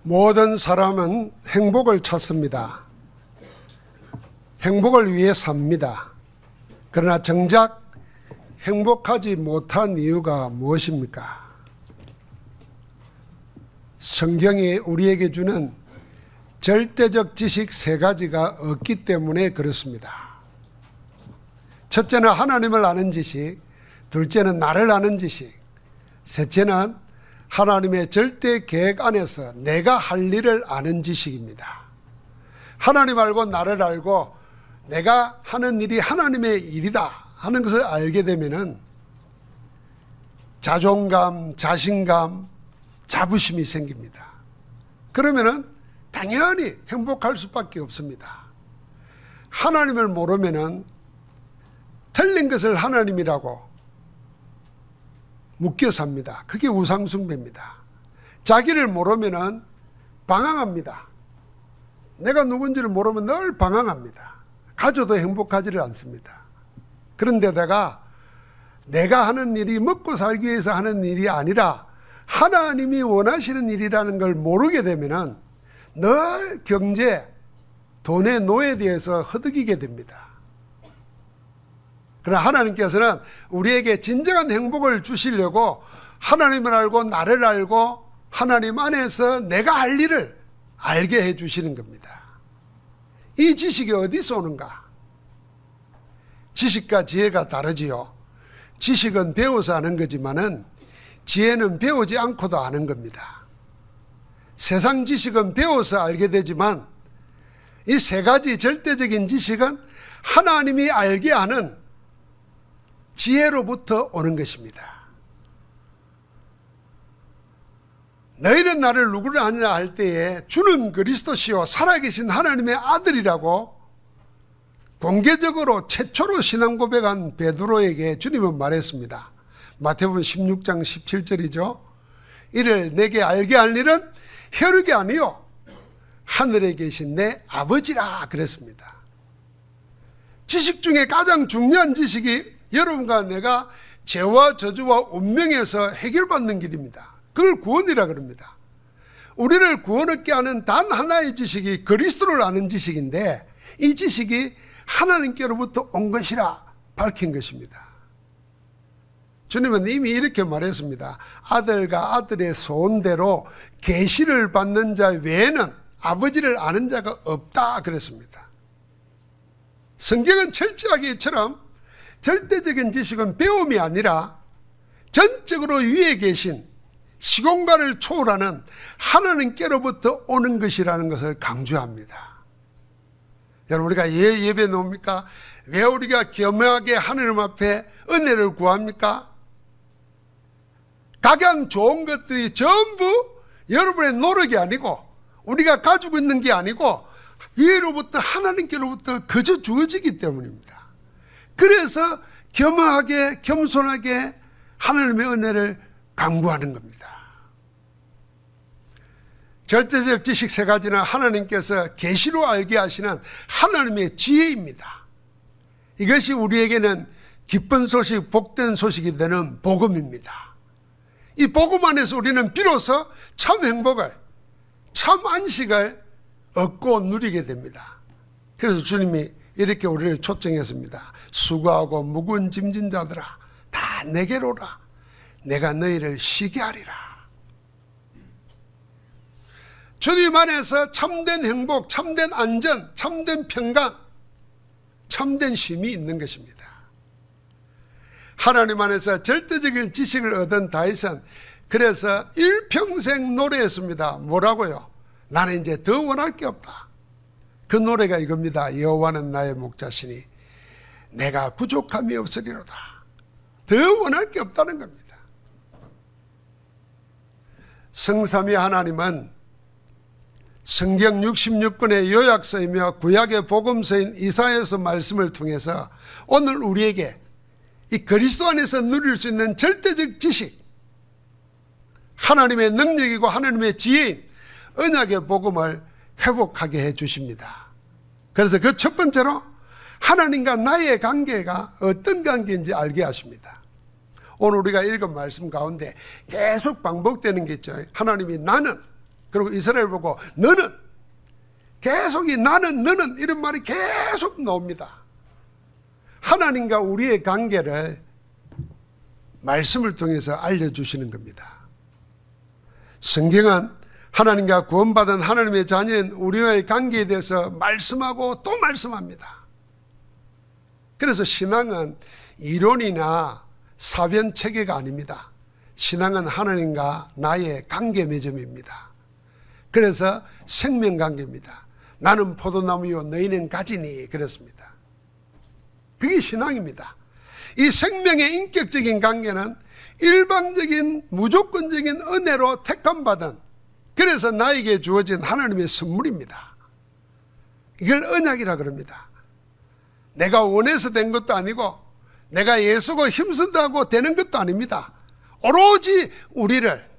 모든 사람은 행복을 찾습니다. 행복을 위해 삽니다. 그러나 정작 행복하지 못한 이유가 무엇입니까? 성경이 우리에게 주는 절대적 지식 세 가지가 없기 때문에 그렇습니다. 첫째는 하나님을 아는 지식, 둘째는 나를 아는 지식, 셋째는 하나님의 절대 계획 안에서 내가 할 일을 아는 지식입니다. 하나님 알고 나를 알고 내가 하는 일이 하나님의 일이다 하는 것을 알게 되면은 자존감, 자신감, 자부심이 생깁니다. 그러면은 당연히 행복할 수밖에 없습니다. 하나님을 모르면은 틀린 것을 하나님이라고 묶여 삽니다. 그게 우상숭배입니다. 자기를 모르면은 방황합니다. 내가 누군지를 모르면 늘 방황합니다. 가져도 행복하지를 않습니다. 그런데다가 내가 하는 일이 먹고 살기 위해서 하는 일이 아니라 하나님이 원하시는 일이라는 걸 모르게 되면은 늘 경제, 돈의 노예되어서 허덕이게 됩니다. 그러나 하나님께서는 우리에게 진정한 행복을 주시려고 하나님을 알고 나를 알고 하나님 안에서 내가 할 일을 알게 해 주시는 겁니다. 이 지식이 어디서 오는가? 지식과 지혜가 다르지요. 지식은 배워서 아는 거지만은 지혜는 배우지 않고도 아는 겁니다. 세상 지식은 배워서 알게 되지만 이 세 가지 절대적인 지식은 하나님이 알게 하는 지혜로부터 오는 것입니다. 너희는 나를 누구를 아느냐 할 때에 주는 그리스도시요 살아계신 하나님의 아들이라고 공개적으로 최초로 신앙 고백한 베드로에게 주님은 말했습니다. 마태복음 16장 17절이죠. 이를 내게 알게 할 일은 혈육이 아니요 하늘에 계신 내 아버지라 그랬습니다. 지식 중에 가장 중요한 지식이 여러분과 내가 죄와 저주와 운명에서 해결받는 길입니다. 그걸 구원이라 그럽니다. 우리를 구원 얻게 하는 단 하나의 지식이 그리스도를 아는 지식인데 이 지식이 하나님께로부터 온 것이라 밝힌 것입니다. 주님은 이미 이렇게 말했습니다. 아들과 아들의 소원대로 계시를 받는 자 외에는 아버지를 아는 자가 없다 그랬습니다. 성경은 철저하게 이처럼 절대적인 지식은 배움이 아니라 전적으로 위에 계신 시공간을 초월하는 하나님께로부터 오는 것이라는 것을 강조합니다. 여러분 우리가 예배 놓습니까? 왜 우리가 겸허하게 하나님 앞에 은혜를 구합니까? 각양 좋은 것들이 전부 여러분의 노력이 아니고 우리가 가지고 있는 게 아니고 위로부터 하나님께로부터 그저 주어지기 때문입니다. 그래서 겸허하게 겸손하게 하나님의 은혜를 강구하는 겁니다. 절대적 지식 세 가지는 하나님께서 계시로 알게 하시는 하나님의 지혜입니다. 이것이 우리에게는 기쁜 소식, 복된 소식이 되는 복음입니다. 이 복음 안에서 우리는 비로소 참 행복을, 참 안식을 얻고 누리게 됩니다. 그래서 주님이 이렇게 우리를 초청했습니다. 수고하고 무거운 짐진 자들아 다 내게로 오라. 내가 너희를 쉬게 하리라. 주님 안에서 참된 행복, 참된 안전, 참된 평강, 참된 쉼이 있는 것입니다. 하나님 안에서 절대적인 지식을 얻은 다윗은 그래서 일평생 노래했습니다. 뭐라고요? 나는 이제 더 원할 게 없다. 그 노래가 이겁니다. 여호와는 나의 목자시니 내가 부족함이 없으리로다. 더 원할 게 없다는 겁니다. 성삼위 하나님은 성경 66권의 요약서이며 구약의 복음서인 이사야서 말씀을 통해서 오늘 우리에게 이 그리스도 안에서 누릴 수 있는 절대적 지식, 하나님의 능력이고 하나님의 지혜인 언약의 복음을 회복하게 해 주십니다. 그래서 그 첫 번째로 하나님과 나의 관계가 어떤 관계인지 알게 하십니다. 오늘 우리가 읽은 말씀 가운데 계속 반복되는 게 있죠. 하나님이 나는, 그리고 이스라엘 보고 너는, 계속 이 나는 너는 이런 말이 계속 나옵니다. 하나님과 우리의 관계를 말씀을 통해서 알려주시는 겁니다. 성경은 하나님과 구원받은 하나님의 자녀인 우리와의 관계에 대해서 말씀하고 또 말씀합니다. 그래서 신앙은 이론이나 사변 체계가 아닙니다. 신앙은 하나님과 나의 관계 맺음입니다. 그래서 생명관계입니다. 나는 포도나무요 너희는 가지니 그랬습니다. 그게 신앙입니다. 이 생명의 인격적인 관계는 일방적인 무조건적인 은혜로 택함받은, 그래서 나에게 주어진 하나님의 선물입니다. 이걸 언약이라 그럽니다. 내가 원해서 된 것도 아니고 내가 애쓰고 힘쓴다고 되는 것도 아닙니다. 오로지 우리를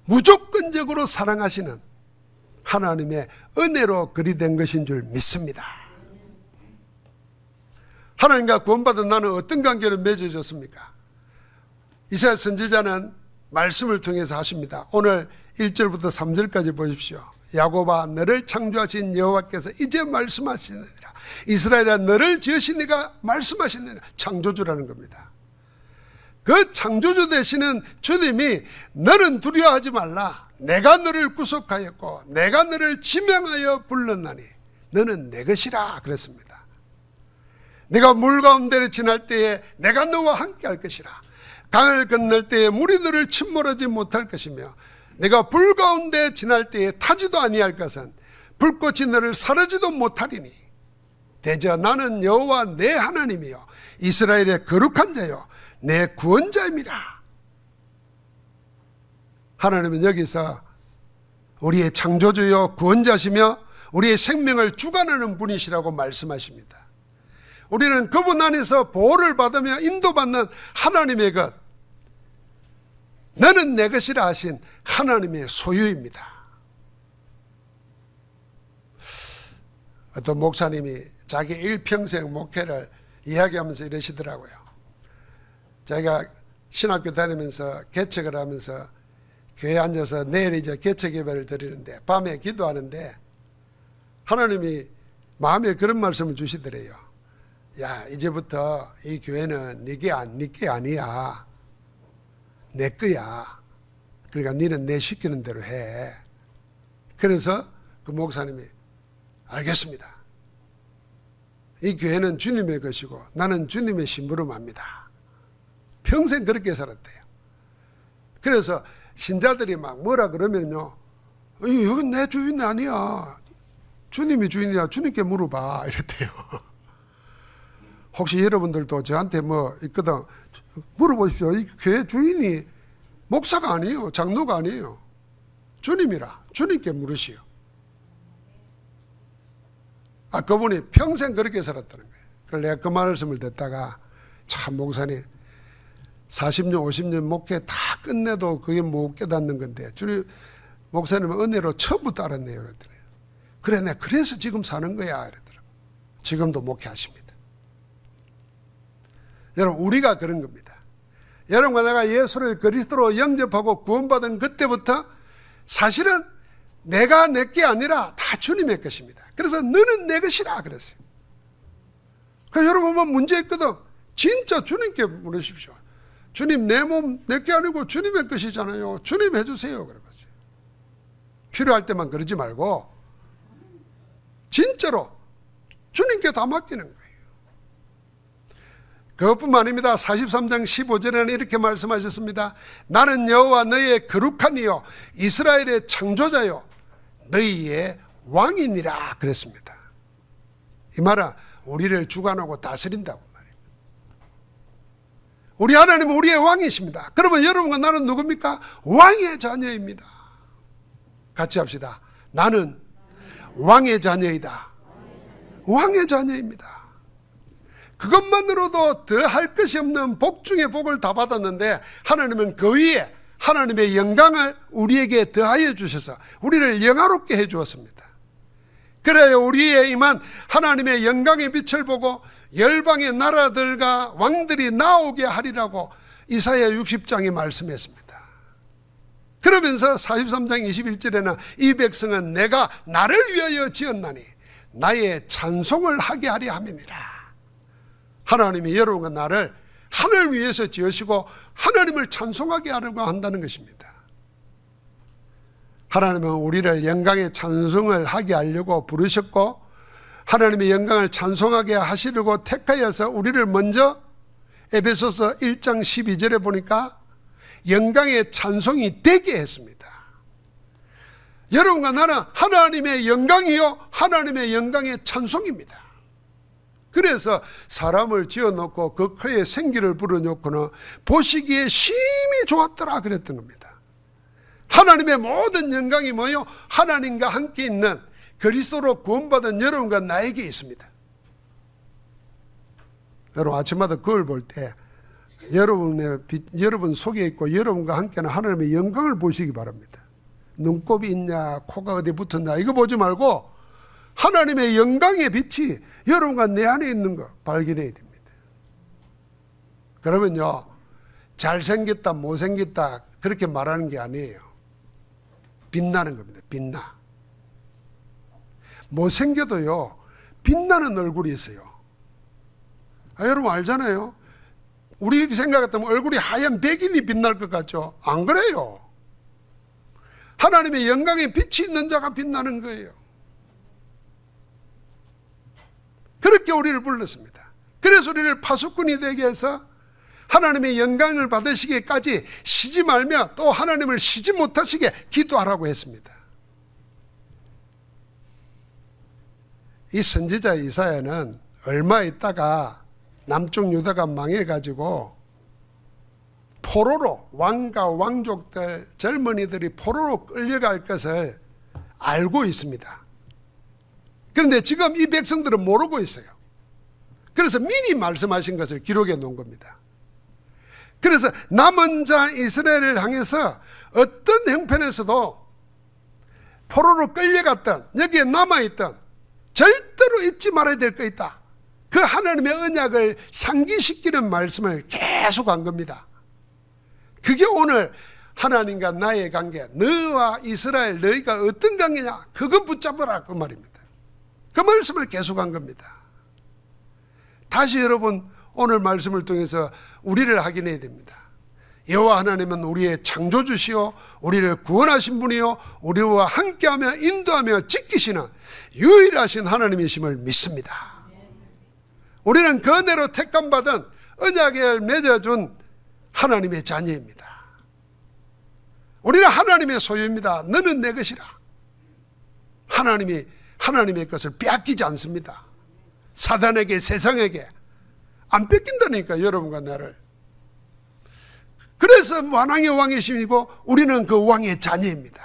무조건적으로 사랑하시는 하나님의 은혜로 그리 된 것인 줄 믿습니다. 하나님과 구원받은 나는 어떤 관계를 맺어졌습니까? 이사야 선지자는 말씀을 통해서 하십니다. 오늘 1절부터 3절까지 보십시오. 야곱아 너를 창조하신 여호와께서 이제 말씀하시느니라. 이스라엘아 너를 지으신 이가 말씀하시느니라. 창조주라는 겁니다. 그 창조주 되시는 주님이 너는 두려워하지 말라. 내가 너를 구속하였고 내가 너를 지명하여 불렀나니 너는 내 것이라 그랬습니다. 네가 물 가운데를 지날 때에 내가 너와 함께 할 것이라. 강을 건널 때에 물이 너를 침몰하지 못할 것이며 내가 불 가운데 지날 때에 타지도 아니할 것은 불꽃이 너를 사르지도 못하리니 대저 나는 여호와 내 하나님이요 이스라엘의 거룩한 자요 내 구원자임이라. 하나님은 여기서 우리의 창조주요 구원자시며 우리의 생명을 주관하는 분이시라고 말씀하십니다. 우리는 그분 안에서 보호를 받으며 인도받는 하나님의 것, 너는 내 것이라 하신 하나님의 소유입니다. 어떤 목사님이 자기 일평생 목회를 이야기하면서 이러시더라고요. 자기가 신학교 다니면서 개척을 하면서 교회에 앉아서 내일 이제 개척 예배를 드리는데 밤에 기도하는데 하나님이 마음에 그런 말씀을 주시더래요. 야, 이제부터 이 교회는 네 게 아니야. 내 거야. 그러니까 너는 내 시키는 대로 해. 그래서 그 목사님이 알겠습니다. 이 교회는 주님의 것이고 나는 주님의 심부름합니다. 평생 그렇게 살았대요. 그래서 신자들이 막 뭐라 그러면요, 여기 내 주인 아니야. 주님이 주인이야. 주님께 물어봐. 이랬대요. 혹시 여러분들도 저한테 뭐 있거든 물어보십시오. 이 교회 주인이 목사가 아니에요. 장로가 아니에요. 주님이라. 주님께 물으시오. 그분이 평생 그렇게 살았다는 거예요. 그래서 내가 그 말씀을 듣다가 참 목사님 40년 50년 목회 다 끝내도 그게 못 깨닫는 건데 주님 목사님은 은혜로 처음부터 알았네요. 그랬더니 그래 내가 그래서 지금 사는 거야. 이러더라고요. 지금도 목회하십니다. 여러분 우리가 그런 겁니다. 여러분과 내가 예수를 그리스도로 영접하고 구원받은 그때부터 사실은 내가 내 게 아니라 다 주님의 것입니다. 그래서 너는 내 것이라 그랬어요. 그러니까 여러분 뭐 문제 있거든. 진짜 주님께 물으십시오. 주님 내 몸 내 게 아니고 주님의 것이잖아요. 주님 해주세요. 그러거든요. 필요할 때만 그러지 말고 진짜로 주님께 다 맡기는 거예요. 그것뿐만 아닙니다. 43장 15절에는 이렇게 말씀하셨습니다. 나는 여호와 너희의 거룩한 이요 이스라엘의 창조자요 너희의 왕이니라 그랬습니다. 이 말은 우리를 주관하고 다스린다고 말입니다. 우리 하나님은 우리의 왕이십니다. 그러면 여러분과 나는 누굽니까? 왕의 자녀입니다. 같이 합시다. 나는 왕의 자녀이다. 왕의 자녀입니다. 그것만으로도 더 할 것이 없는 복 중에 복을 다 받았는데 하나님은 그 위에 하나님의 영광을 우리에게 더하여 주셔서 우리를 영화롭게 해 주었습니다. 그래야 우리의 임한 하나님의 영광의 빛을 보고 열방의 나라들과 왕들이 나오게 하리라고 이사야 60장에 말씀했습니다. 그러면서 43장 21절에는 이 백성은 내가 나를 위하여 지었나니 나의 찬송을 하게 하려 함이니라. 하나님이 여러분과 나를 하나님을 위해서 지으시고 하나님을 찬송하게 하려고 한다는 것입니다. 하나님은 우리를 영광의 찬송을 하게 하려고 부르셨고 하나님의 영광을 찬송하게 하시려고 택하여서 우리를 먼저 에베소서 1장 12절에 보니까 영광의 찬송이 되게 했습니다. 여러분과 나는 하나님의 영광이요 하나님의 영광의 찬송입니다. 그래서 사람을 지어놓고 그 코에 생기를 불어넣고는 보시기에 심히 좋았더라 그랬던 겁니다. 하나님의 모든 영광이 뭐요? 하나님과 함께 있는 그리스도로 구원받은 여러분과 나에게 있습니다. 여러분 아침마다 거울 볼 때 여러분 속에 있고 여러분과 함께는 하나님의 영광을 보시기 바랍니다. 눈곱이 있냐 코가 어디 붙었냐 이거 보지 말고 하나님의 영광의 빛이 여러분과 내 안에 있는 거 발견해야 됩니다. 그러면요 잘생겼다 못생겼다 그렇게 말하는 게 아니에요. 빛나는 겁니다. 빛나. 못생겨도요 빛나는 얼굴이 있어요. 여러분 알잖아요. 우리 생각했다면 얼굴이 하얀 백일이 빛날 것 같죠? 안 그래요. 하나님의 영광의 빛이 있는 자가 빛나는 거예요. 그렇게 우리를 불렀습니다. 그래서 우리를 파수꾼이 되게 해서 하나님의 영광을 받으시기까지 쉬지 말며 또 하나님을 쉬지 못하시게 기도하라고 했습니다. 이 선지자 이사야는 얼마 있다가 남쪽 유다가 망해가지고 포로로 왕과 왕족들 젊은이들이 포로로 끌려갈 것을 알고 있습니다. 그런데 지금 이 백성들은 모르고 있어요. 그래서 미리 말씀하신 것을 기록해 놓은 겁니다. 그래서 남은 자 이스라엘을 향해서 어떤 형편에서도 포로로 끌려갔던 여기에 남아있던 절대로 잊지 말아야 될 거 있다. 그 하나님의 언약을 상기시키는 말씀을 계속 한 겁니다. 그게 오늘 하나님과 나의 관계, 너와 이스라엘 너희가 어떤 관계냐 그거 붙잡아라 그 말입니다. 그 말씀을 계속 한 겁니다. 다시 여러분 오늘 말씀을 통해서 우리를 확인해야 됩니다. 여호와 하나님은 우리의 창조주시요 우리를 구원하신 분이요 우리와 함께하며 인도하며 지키시는 유일하신 하나님이심을 믿습니다. 우리는 그 은혜로 택감받은 언약을 맺어준 하나님의 자녀입니다. 우리는 하나님의 소유입니다. 너는 내 것이라. 하나님이 하나님의 것을 빼앗기지 않습니다. 사단에게 세상에게 안 뺏긴다니까 여러분과 나를. 그래서 만왕의 왕이시고 우리는 그 왕의 자녀입니다.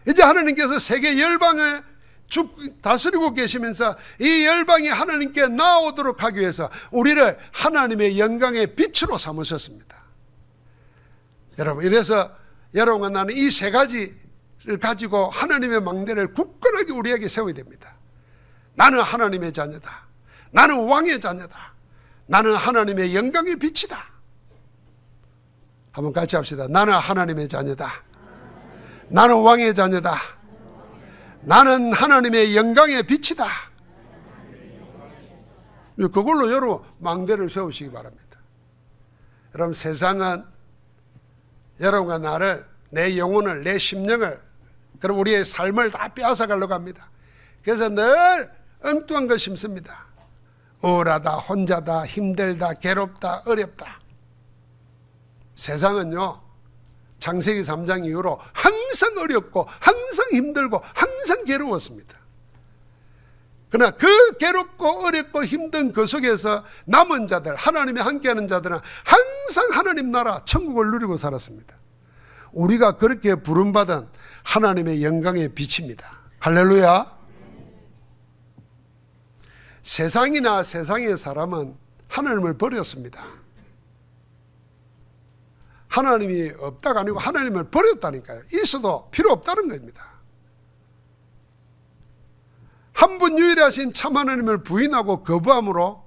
이제 하나님께서 세계 열방에 다스리고 계시면서 이 열방이 하나님께 나오도록 하기 위해서 우리를 하나님의 영광의 빛으로 삼으셨습니다. 여러분 이래서 여러분과 나는 이 세 가지를 가지고 하나님의 망대를 굳건하게 우리에게 세워야 됩니다. 나는 하나님의 자녀다. 나는 왕의 자녀다. 나는 하나님의 영광의 빛이다. 한번 같이 합시다. 나는 하나님의 자녀다. 나는 왕의 자녀다. 나는 하나님의 영광의 빛이다. 그걸로 여러분 망대를 세우시기 바랍니다. 여러분 세상은 여러분과 나를 내 영혼을 내 심령을 그리고 우리의 삶을 다 빼앗아 가려고 합니다. 그래서 늘 엉뚱한 거 심습니다. 우울하다 혼자다 힘들다 괴롭다 어렵다. 세상은요 창세기 3장 이후로 항상 어렵고 항상 힘들고 항상 괴로웠습니다. 그러나 그 괴롭고 어렵고 힘든 그 속에서 남은 자들 하나님이 함께하는 자들은 항상 하나님 나라 천국을 누리고 살았습니다. 우리가 그렇게 부름받은 하나님의 영광의 빛입니다. 할렐루야. 세상이나 세상의 사람은 하나님을 버렸습니다. 하나님이 없다가 아니고 하나님을 버렸다니까요. 있어도 필요 없다는 겁니다. 한 분 유일하신 참 하나님을 부인하고 거부함으로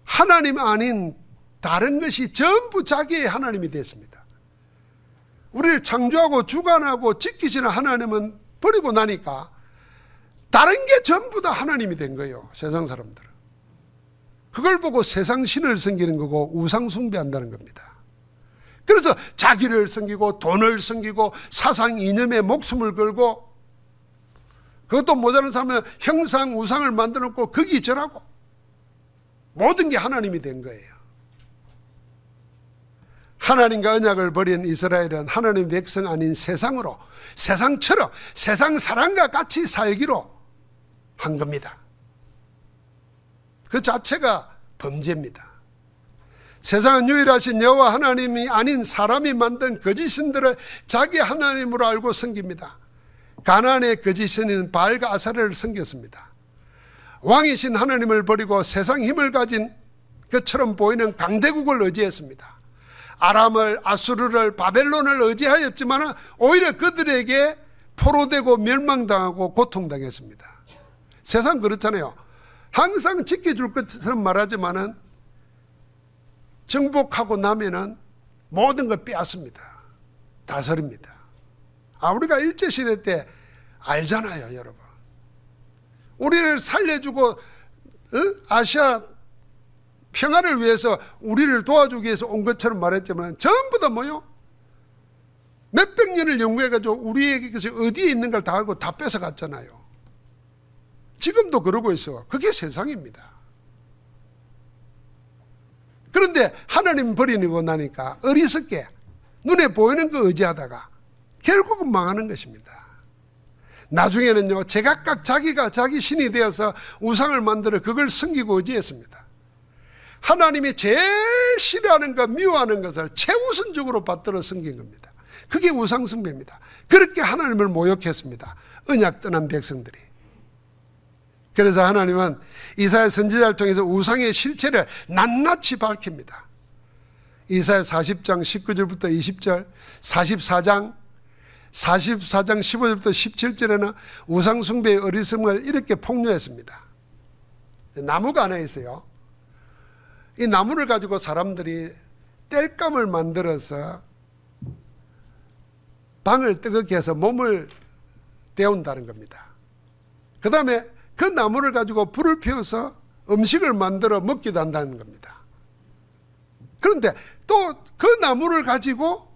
하나님 아닌 다른 것이 전부 자기의 하나님이 됐습니다. 우리를 창조하고 주관하고 지키시는 하나님은 버리고 나니까 다른 게 전부 다 하나님이 된 거예요. 세상 사람들은. 그걸 보고 세상 신을 섬기는 거고 우상 숭배한다는 겁니다. 그래서 자기를 섬기고 돈을 섬기고 사상 이념에 목숨을 걸고, 그것도 모자란 사람은 형상 우상을 만들어 놓고 거기 절하고, 모든 게 하나님이 된 거예요. 하나님과 언약을 버린 이스라엘은 하나님 백성 아닌 세상으로, 세상처럼 세상 사람과 같이 살기로 한 겁니다. 그 자체가 범죄입니다. 세상은 유일하신 여호와 하나님이 아닌 사람이 만든 거짓 신들을 자기 하나님으로 알고 섬깁니다. 가나안의 거짓 신인 바알과 아사레를 섬겼습니다. 왕이신 하나님을 버리고 세상 힘을 가진 것처럼 보이는 강대국을 의지했습니다. 아람을, 아수르를, 바벨론을 의지하였지만 오히려 그들에게 포로되고 멸망당하고 고통당했습니다. 세상 그렇잖아요. 항상 지켜줄 것처럼 말하지만은 정복하고 나면은 모든 걸 빼앗습니다. 다스립니다. 우리가 일제시대 때 알잖아요, 여러분. 우리를 살려주고 아시아 평화를 위해서 우리를 도와주기 위해서 온 것처럼 말했지만 전부 다 뭐요? 몇백 년을 연구해가지고 우리에게 어디에 있는 걸 다 알고 다 뺏어갔잖아요. 지금도 그러고 있어. 그게 세상입니다. 그런데 하나님 버리고 나니까 어리석게 눈에 보이는 거 의지하다가 결국은 망하는 것입니다. 나중에는요, 제각각 자기가 자기 신이 되어서 우상을 만들어 그걸 섬기고 의지했습니다. 하나님이 제일 싫어하는 것, 미워하는 것을 최우선적으로 받들어 섬긴 겁니다. 그게 우상 숭배입니다. 그렇게 하나님을 모욕했습니다. 언약 떠난 백성들이. 그래서 하나님은 이사야 선지자를 통해서 우상의 실체를 낱낱이 밝힙니다. 이사야 40장 19절부터 20절, 44장 15절부터 17절에는 우상 숭배의 어리석음을 이렇게 폭로했습니다. 나무가 하나 있어요. 이 나무를 가지고 사람들이 땔감을 만들어서 방을 뜨겁게 해서 몸을 데운다는 겁니다. 그 다음에 그 나무를 가지고 불을 피워서 음식을 만들어 먹기도 한다는 겁니다. 그런데 또 그 나무를 가지고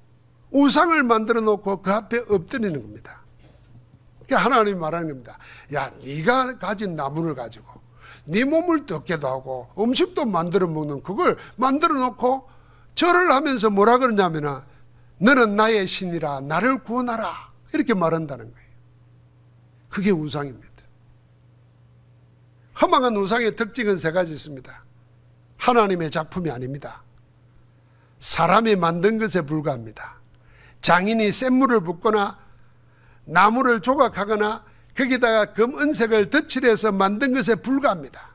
우상을 만들어 놓고 그 앞에 엎드리는 겁니다. 그러니까 하나님이 말하는 겁니다. 야, 네가 가진 나무를 가지고 네 몸을 뜯게도 하고 음식도 만들어 먹는 그걸 만들어 놓고 절을 하면서 뭐라 그러냐면 너는 나의 신이라 나를 구원하라 이렇게 말한다는 거예요. 그게 우상입니다. 허망한 우상의 특징은 세 가지 있습니다. 하나님의 작품이 아닙니다. 사람이 만든 것에 불과합니다. 장인이 샘물을 붓거나 나무를 조각하거나 거기다가 금 은색을 덧칠해서 만든 것에 불과합니다.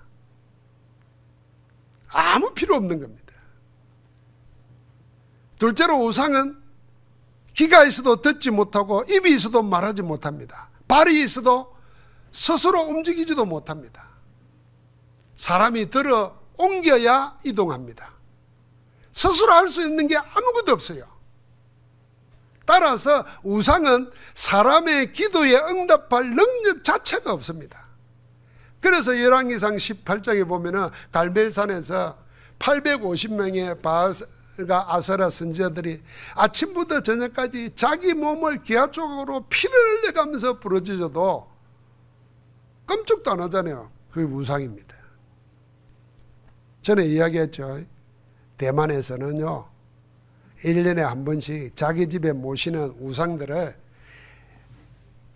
아무 필요 없는 겁니다. 둘째로 우상은 귀가 있어도 듣지 못하고 입이 있어도 말하지 못합니다. 발이 있어도 스스로 움직이지도 못합니다. 사람이 들어 옮겨야 이동합니다. 스스로 할 수 있는 게 아무것도 없어요. 따라서 우상은 사람의 기도에 응답할 능력 자체가 없습니다. 그래서 열왕기상 18장에 보면은 갈멜산에서 850명의 바알과 아세라 선지자들이 아침부터 저녁까지 자기 몸을 기아 쪽으로 피를 흘려가면서 부러지셔도 끔찍도 안 하잖아요. 그게 우상입니다. 전에 이야기했죠. 대만에서는요 1년에 한 번씩 자기 집에 모시는 우상들을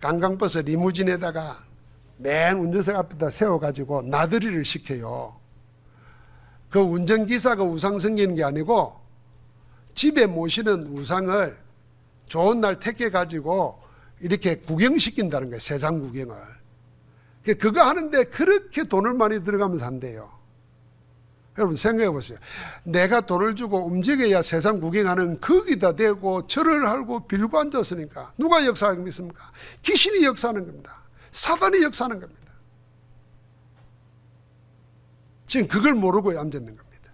관광버스 리무진에다가 맨 운전석 앞에다 세워가지고 나들이를 시켜요. 그 운전기사가 우상 섬기는 게 아니고 집에 모시는 우상을 좋은 날 택해가지고 이렇게 구경시킨다는 거예요. 세상 구경을. 그거 하는데 그렇게 돈을 많이 들어가면서 한대요. 여러분 생각해 보세요. 내가 돈을 주고 움직여야 세상 구경하는 거기다 대고 절을 하고 빌고 앉았으니까 누가 역사하겠습니까? 귀신이 역사하는 겁니다. 사단이 역사하는 겁니다. 지금 그걸 모르고 앉았는 겁니다.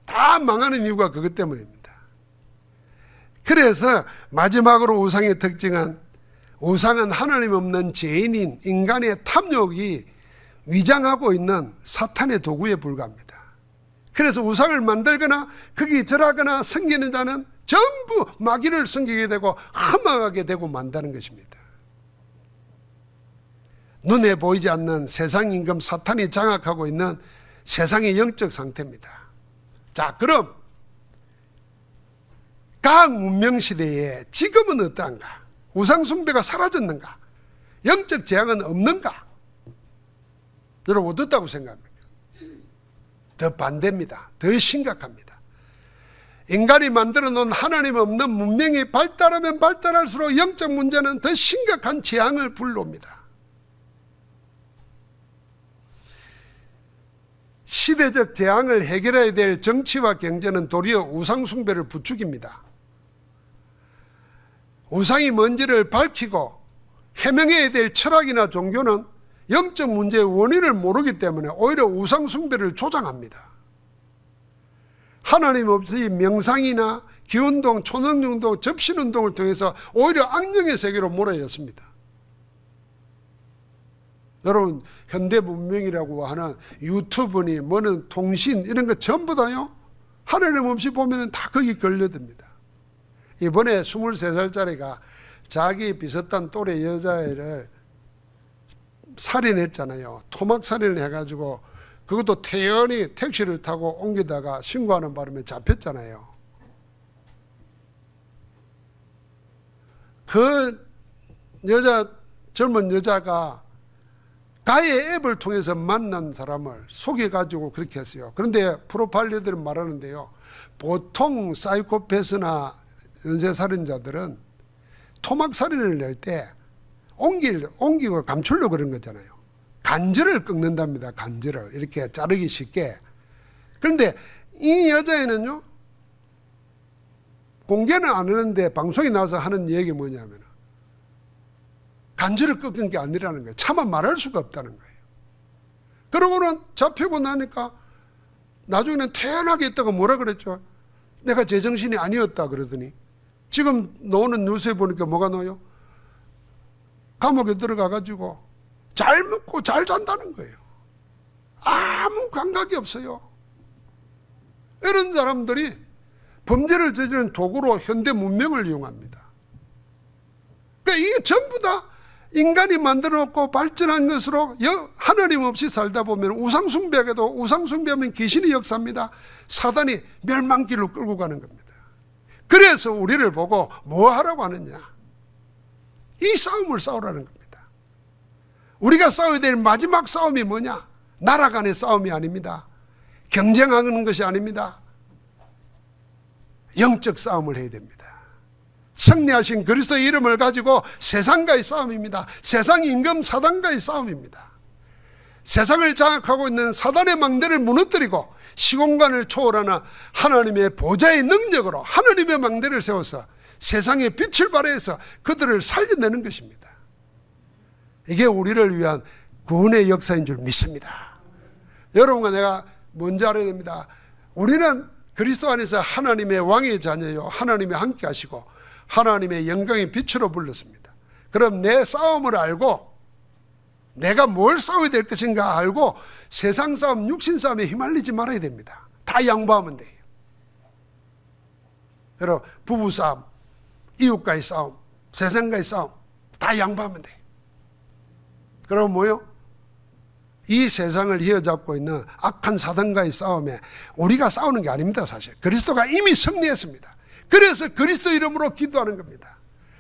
다 망하는 이유가 그것 때문입니다. 그래서 마지막으로 우상의 특징은, 우상은 하나님 없는 죄인인 인간의 탐욕이 위장하고 있는 사탄의 도구에 불과합니다. 그래서 우상을 만들거나 거기 절하거나 섬기는 자는 전부 마귀를 섬기게 되고 험악하게 되고 만다는 것입니다. 눈에 보이지 않는 세상 임금 사탄이 장악하고 있는 세상의 영적 상태입니다. 자, 그럼 과학 문명 시대에 지금은 어떠한가? 우상 숭배가 사라졌는가? 영적 재앙은 없는가? 여러분 어떻다고 생각합니까? 더 반대입니다. 더 심각합니다. 인간이 만들어 놓은 하나님 없는 문명이 발달하면 발달할수록 영적 문제는 더 심각한 재앙을 불러옵니다. 시대적 재앙을 해결해야 될 정치와 경제는 도리어 우상 숭배를 부추깁니다. 우상이 뭔지를 밝히고 해명해야 될 철학이나 종교는 영적 문제의 원인을 모르기 때문에 오히려 우상 숭배를 조장합니다. 하나님 없이 명상이나 기운동, 초능운동, 접신운동을 통해서 오히려 악령의 세계로 몰아였습니다. 여러분 현대 문명이라고 하는 유튜브니 뭐는 통신 이런 거 전부 다요, 하나님 없이 보면 다 거기 걸려듭니다. 이번에 23살짜리가 자기 비슷한 또래 여자애를 살인했잖아요. 토막 살인을 해가지고 그것도 태연히 택시를 타고 옮기다가 신고하는 바람에 잡혔잖아요. 그 젊은 여자가 가해 앱을 통해서 만난 사람을 속여가지고 그렇게 했어요. 그런데 프로파일러들은 말하는데요, 보통 사이코패스나 연쇄살인자들은 토막살인을 낼 때 옮기고 감추려고 그런 거잖아요. 관절을 꺾는답니다. 관절을 이렇게 자르기 쉽게. 그런데 이 여자애는요, 공개는 안 하는데 방송에 나와서 하는 얘기 뭐냐면 관절을 꺾은 게 아니라는 거예요. 차마 말할 수가 없다는 거예요. 그러고는 잡히고 나니까 나중에는 태연하게 했다가 뭐라 그랬죠? 내가 제정신이 아니었다 그러더니 지금 나오는 뉴스에 보니까 뭐가 나와요? 감옥에 들어가가지고 잘 먹고 잘 잔다는 거예요. 아무 감각이 없어요. 이런 사람들이 범죄를 저지르는 도구로 현대 문명을 이용합니다. 그러니까 이게 전부 다 인간이 만들어 놓고 발전한 것으로 하나님 없이 살다 보면 우상숭배에도 우상숭배하면 귀신이 역사합니다. 사단이 멸망길로 끌고 가는 겁니다. 그래서 우리를 보고 뭐 하라고 하느냐? 이 싸움을 싸우라는 겁니다. 우리가 싸워야 될 마지막 싸움이 뭐냐? 나라 간의 싸움이 아닙니다. 경쟁하는 것이 아닙니다. 영적 싸움을 해야 됩니다. 승리하신 그리스도의 이름을 가지고 세상과의 싸움입니다. 세상 임금 사단과의 싸움입니다. 세상을 장악하고 있는 사단의 망대를 무너뜨리고 시공간을 초월하는 하나님의 보좌의 능력으로 하나님의 망대를 세워서 세상에 빛을 발해서 그들을 살려내는 것입니다. 이게 우리를 위한 구원의 역사인 줄 믿습니다. 여러분과 내가 뭔지 알아야 됩니다. 우리는 그리스도 안에서 하나님의 왕의 자녀요, 하나님이 함께 하시고 하나님의 영광의 빛으로 불렀습니다. 그럼 내 싸움을 알고 내가 뭘 싸워야 될 것인가 알고 세상 싸움, 육신 싸움에 휘말리지 말아야 됩니다. 다 양보하면 돼요. 여러분 부부 싸움, 이웃과의 싸움, 세상과의 싸움 다 양보하면 돼요. 그럼 뭐요? 이 세상을 휘어잡고 있는 악한 사단과의 싸움에 우리가 싸우는 게 아닙니다. 사실 그리스도가 이미 승리했습니다. 그래서 그리스도 이름으로 기도하는 겁니다.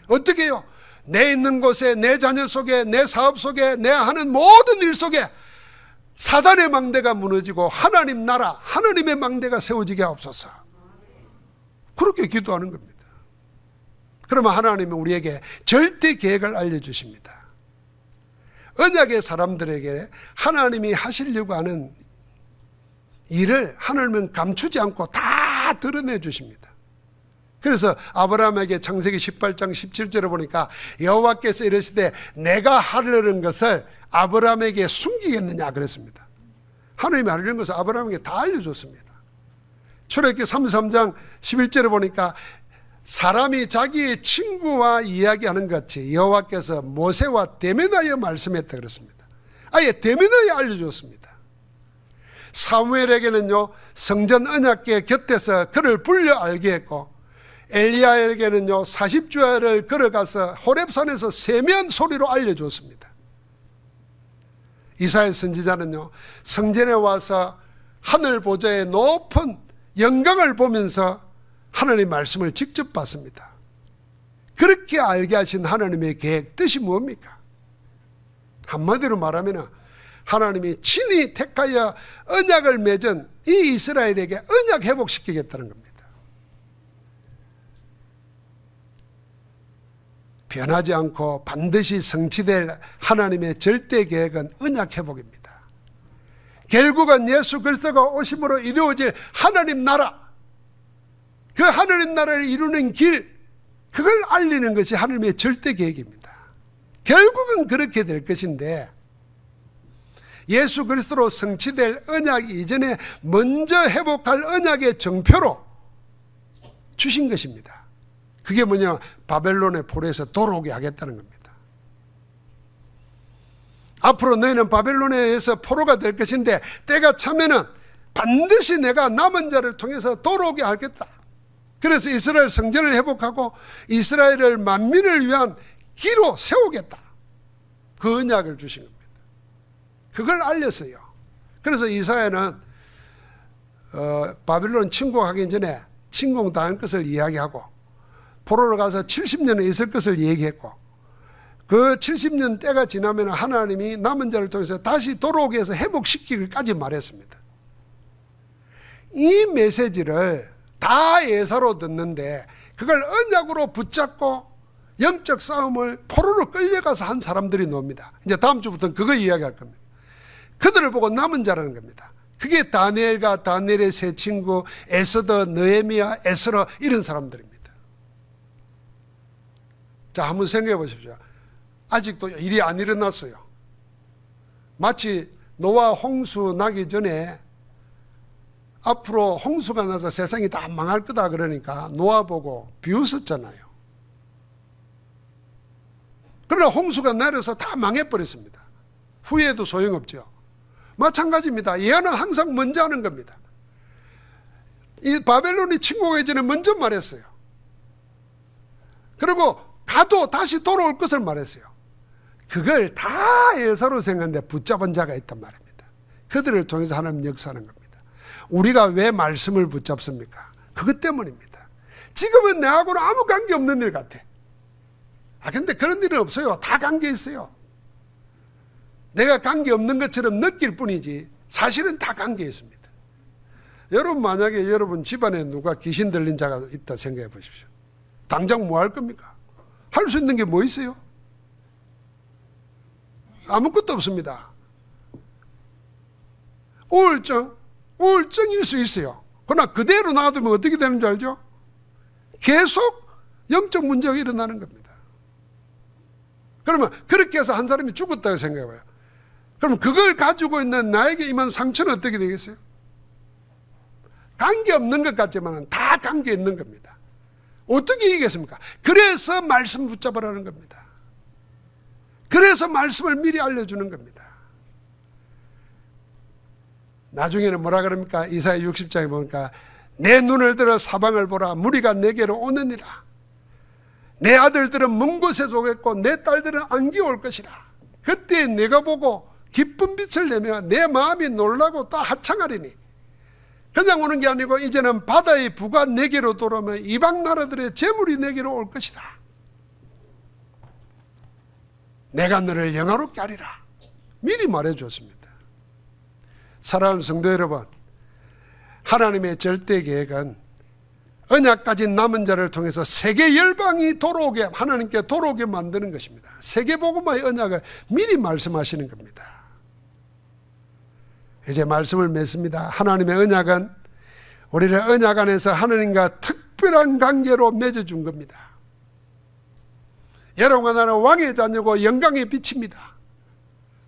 어떻게 해요? 내 있는 곳에, 내 자녀 속에, 내 사업 속에, 내 하는 모든 일 속에 사단의 망대가 무너지고 하나님 나라, 하나님의 망대가 세워지게 하옵소서. 그렇게 기도하는 겁니다. 그러면 하나님은 우리에게 절대 계획을 알려주십니다. 언약의 사람들에게 하나님이 하시려고 하는 일을 하나님은 감추지 않고 다 드러내 주십니다. 그래서 아브라함에게 창세기 18장 17절에 보니까 여호와께서 이르시되 내가 하려는 것을 아브라함에게 숨기겠느냐 그랬습니다. 하나님이 하려는 것을 아브라함에게 다 알려줬습니다. 출애굽기 33장 11절에 보니까 사람이 자기의 친구와 이야기하는 것 같이 여호와께서 모세와 대면하여 말씀했다 그랬습니다. 아예 대면하여 알려줬습니다. 사무엘에게는요 성전 언약궤 곁에서 그를 불려 알게 했고, 엘리야에게는요 40주야를 걸어가서 호렙산에서 세면 소리로 알려줬습니다. 이사야 선지자는요 성전에 와서 하늘 보좌의 높은 영광을 보면서 하나님의 말씀을 직접 봤습니다. 그렇게 알게 하신 하나님의 계획, 뜻이 뭡니까? 한마디로 말하면 하나님이 친히 택하여 언약을 맺은 이 이스라엘에게 언약 회복시키겠다는 겁니다. 변하지 않고 반드시 성취될 하나님의 절대 계획은 언약 회복입니다. 결국은 예수 그리스도가 오심으로 이루어질 하나님 나라, 그 하나님 나라를 이루는 길, 그걸 알리는 것이 하나님의 절대 계획입니다. 결국은 그렇게 될 것인데, 예수 그리스도로 성취될 언약 이전에 먼저 회복할 언약의 정표로 주신 것입니다. 그게 뭐냐? 바벨론의 포로에서 돌아오게 하겠다는 겁니다. 앞으로 너희는 바벨론에 의해서 포로가 될 것인데, 때가 차면은 반드시 내가 남은 자를 통해서 돌아오게 하겠다. 그래서 이스라엘 성전을 회복하고 이스라엘을 만민을 위한 기로 세우겠다. 그 언약을 주신 겁니다. 그걸 알렸어요. 그래서 이사야는 바벨론 침공하기 전에 침공당할 것을 이야기하고, 포로로 가서 70년에 있을 것을 얘기했고, 그 70년 때가 지나면 하나님이 남은 자를 통해서 다시 돌아오게 해서 회복시키기까지 말했습니다. 이 메시지를 다 예사로 듣는데 그걸 언약으로 붙잡고 영적 싸움을 포로로 끌려가서 한 사람들이 나옵니다. 이제 다음 주부터는 그거 이야기할 겁니다. 그들을 보고 남은 자라는 겁니다. 그게 다니엘과 다니엘의 세 친구, 에스더, 느헤미야, 에스라, 이런 사람들입니다. 자, 한번 생각해 보십시오. 아직도 일이 안 일어났어요. 마치 노아 홍수 나기 전에 앞으로 홍수가 나서 세상이 다 망할 거다 그러니까 노아 보고 비웃었잖아요. 그러나 홍수가 내려서 다 망해버렸습니다. 후회해도 소용없죠. 마찬가지입니다. 예언은 항상 먼저 하는 겁니다. 이 바벨론이 침공하기 전에 먼저 말했어요. 그리고 가도 다시 돌아올 것을 말했어요. 그걸 다 예사로 생각하는데 붙잡은 자가 있단 말입니다. 그들을 통해서 하나님 역사하는 겁니다. 우리가 왜 말씀을 붙잡습니까? 그것 때문입니다. 지금은 내하고는 아무 관계 없는 일 같아. 근데 그런 일은 없어요. 다 관계 있어요. 내가 관계 없는 것처럼 느낄 뿐이지 사실은 다 관계 있습니다. 여러분, 만약에 여러분 집안에 누가 귀신 들린 자가 있다 생각해 보십시오. 당장 뭐 할 겁니까? 할 수 있는 게 뭐 있어요? 아무것도 없습니다. 우울증일 수 있어요. 그러나 그대로 놔두면 어떻게 되는 줄 알죠? 계속 영적 문제가 일어나는 겁니다. 그러면 그렇게 해서 한 사람이 죽었다고 생각해봐요. 그럼 그걸 가지고 있는 나에게 임한 상처는 어떻게 되겠어요? 관계 없는 것 같지만 다 관계 있는 겁니다. 어떻게 이기겠습니까? 그래서 말씀 붙잡으라는 겁니다. 그래서 말씀을 미리 알려주는 겁니다. 나중에는 뭐라 그럽니까? 이사야 60장에 보니까 내 눈을 들어 사방을 보라. 무리가 내게로 오느니라. 내 아들들은 먼 곳에 오겠고 내 딸들은 안기 올 것이라. 그때 내가 보고 기쁜 빛을 내며 내 마음이 놀라고 또 하창하리니, 그냥 오는 게 아니고 이제는 바다의 부가 내게로 돌아오며 이방 나라들의 재물이 내게로 올 것이다. 내가 너를 영화롭게 하리라. 미리 말해줬습니다. 사랑하는 성도 여러분, 하나님의 절대 계획은 언약까지 남은 자를 통해서 세계 열방이 돌아오게, 하나님께 돌아오게 만드는 것입니다. 세계복음화의 언약을 미리 말씀하시는 겁니다. 이제 말씀을 맺습니다. 하나님의 언약은 우리를 언약 안에서 하나님과 특별한 관계로 맺어준 겁니다. 여러분과 나는 왕의 자녀고 영광의 빛입니다.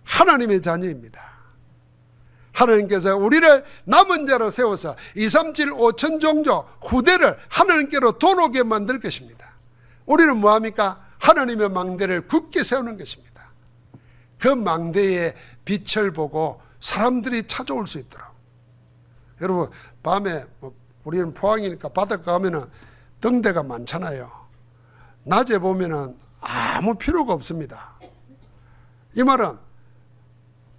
하나님의 자녀입니다. 하나님께서 우리를 남은 자로 세워서 237 5천 종족 후대를 하나님께로 돌아오게 만들 것입니다. 우리는 뭐합니까? 하나님의 망대를 굳게 세우는 것입니다. 그 망대의 빛을 보고 사람들이 찾아올 수 있도록. 여러분, 밤에 우리는 포항이니까 바닷가 가면은 등대가 많잖아요. 낮에 보면은 아무 필요가 없습니다. 이 말은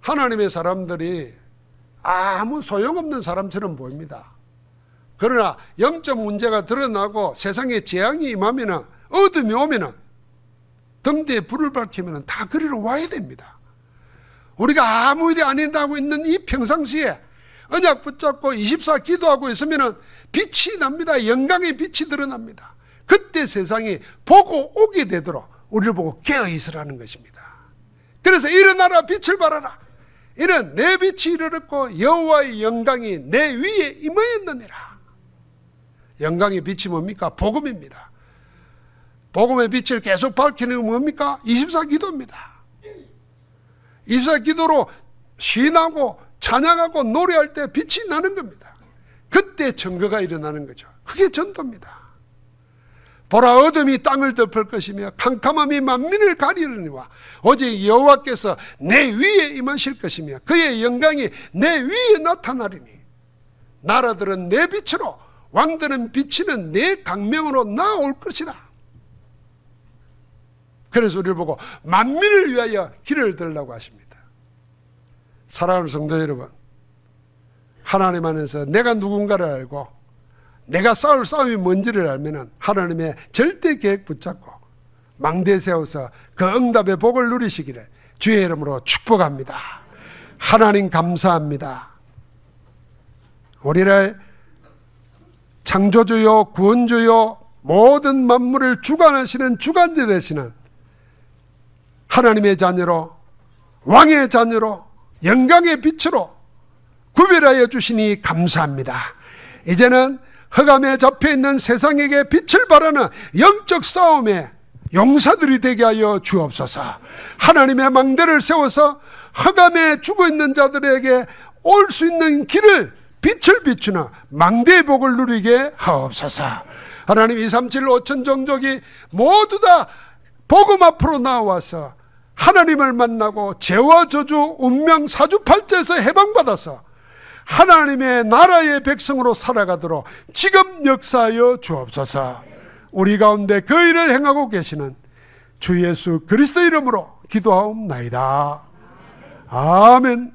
하나님의 사람들이 아무 소용없는 사람처럼 보입니다. 그러나 영적 문제가 드러나고 세상에 재앙이 임하면은, 어둠이 오면은, 등대에 불을 밝히면은 다 그리로 와야 됩니다. 우리가 아무 일이 아니라고 있는 이 평상시에 언약 붙잡고 24 기도하고 있으면은 빛이 납니다. 영광의 빛이 드러납니다. 그때 세상이 보고 오게 되도록 우리를 보고 깨어 있으라는 것입니다. 그래서 일어나라, 빛을 발하라. 이는 내 빛이 이르렀고 여호와의 영광이 내 위에 임하였느니라. 영광의 빛이 뭡니까? 복음입니다. 복음의 빛을 계속 밝히는 건 뭡니까? 24 기도입니다. 24 기도로 신하고 찬양하고 노래할 때 빛이 나는 겁니다. 그때 증거가 일어나는 거죠. 그게 전도입니다. 보라, 어둠이 땅을 덮을 것이며 캄캄함이 만민을 가리느니와 오직 여호와께서 내 위에 임하실 것이며 그의 영광이 내 위에 나타나리니 나라들은 내 빛으로 왕들은 비치는 내 강명으로 나올 것이다. 그래서 우리를 보고 만민을 위하여 길을 들라고 하십니다. 사랑하는 성도 여러분, 하나님 안에서 내가 누군가를 알고 내가 싸울 싸움이 뭔지를 알면 하나님의 절대 계획 붙잡고 망대 세워서 그 응답의 복을 누리시기를 주의 이름으로 축복합니다. 하나님 감사합니다. 우리를 창조주요 구원주요 모든 만물을 주관하시는 주관자 되시는 하나님의 자녀로, 왕의 자녀로, 영광의 빛으로 구별하여 주시니 감사합니다. 이제는 흑암에 잡혀있는 세상에게 빛을 발하는 영적 싸움에 용사들이 되게 하여 주옵소서. 하나님의 망대를 세워서 흑암에 죽어있는 자들에게 올 수 있는 길을, 빛을 비추는 망대의 복을 누리게 하옵소서. 하나님, 237 5천 종족이 모두 다 복음 앞으로 나와서 하나님을 만나고 죄와 저주, 운명, 사주팔자에서 해방받아서 하나님의 나라의 백성으로 살아가도록 지금 역사하여 주옵소서. 우리 가운데 그 일을 행하고 계시는 주 예수 그리스도 이름으로 기도하옵나이다. 아멘.